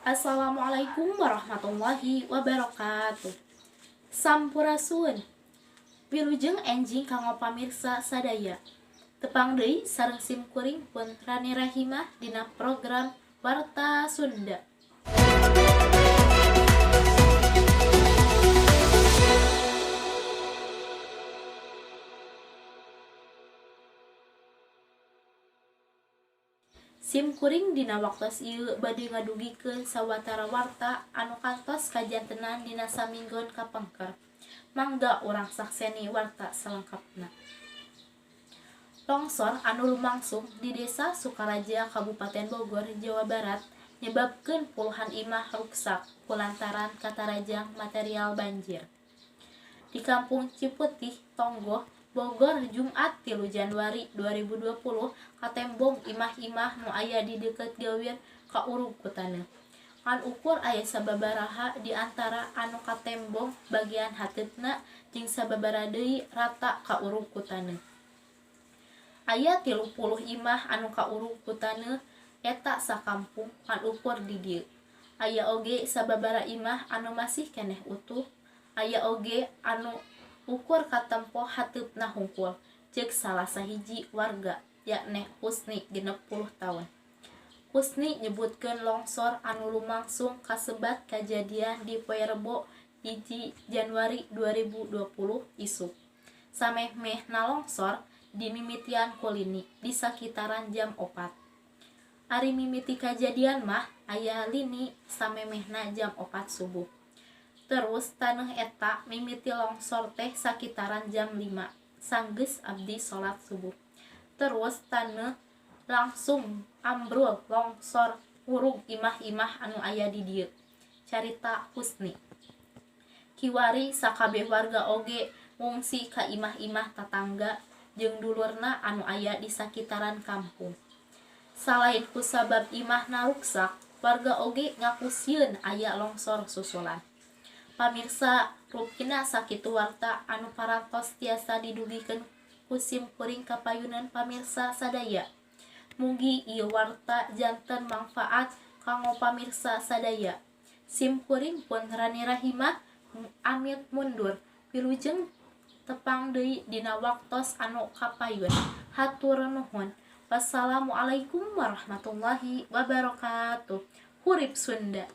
Assalamualaikum warahmatullahi wabarakatuh. Sampurasun. Wilujeng enjing kanggo pamirsa sadaya. Tepang deui sareng simkuring pun Rani Rahimah dina program Warta Sunda. Simkuring dina waktos ieu bade ngadugikeun sawatara warta anu kantos kajantenan dina saminggon kapengker. Mangga urang sakseni warta salengkapna. Longsor anu lumangsung di Desa Sukaraja, Kabupaten Bogor, Jawa Barat nyebabkeun puluhan imah ruksak kulantaran katarajang material banjir. Di Kampung Ciputih, Tonggoh, Bogor, Jumat 3 Januari 2020 katembong imah-imah nu aya di deukeut gawir kaurug ku taneuh. Ngan ukur aya sababaraha di antara anu katembong bagian hateupna jeung sababaraha deui rata kaurug ku taneuh. Aya 30 imah anu kaurug ku taneuh eta sakampung ngan ukur di dieu. Aya oge sababaraha imah anu masih keneh utuh. Aya oge anu ukur katempo hateupna hungkul, ceuk salah sahiji warga, yakni Husni 60 tahun. Husni nyebutkeun longsor anu lumangsung kasebat kajadian di poe Rebo 1 Januari 2020 isuk. Sameh-mehna longsor di mimitian kulini di sakitaran jam 4. Ari mimiti kajadian mah aya lini samemehna jam 4 subuh. Terus taneuh eta mimiti longsor teh sakitaran jam 5 sanggeus abdi salat subuh. Terus taneuh langsung ambrul longsor urug imah-imah anu aya di dieu. Carita Husni. Kiwari sakabeh warga oge ngungsi ka imah-imah tatangga jeung dulurna anu aya di sakitaran kampung. Salain ku sabab imahna ruksak, warga oge ngaku sieun aya longsor susulan. Pamirsa, rupina sakitu warta anu parantos tiasa didugikeun ku simkuring kapayunan pamirsa sadaya. Mugi ieu warta janten mangfaat kanggo pamirsa sadaya. Simkuring pun Rani Rahimah amit mundur. Wilujeng tepang deui dina waktos anu kapayun. Hatur nuhun. Wassalamualaikum warahmatullahi wabarakatuh. Hurip Sunda.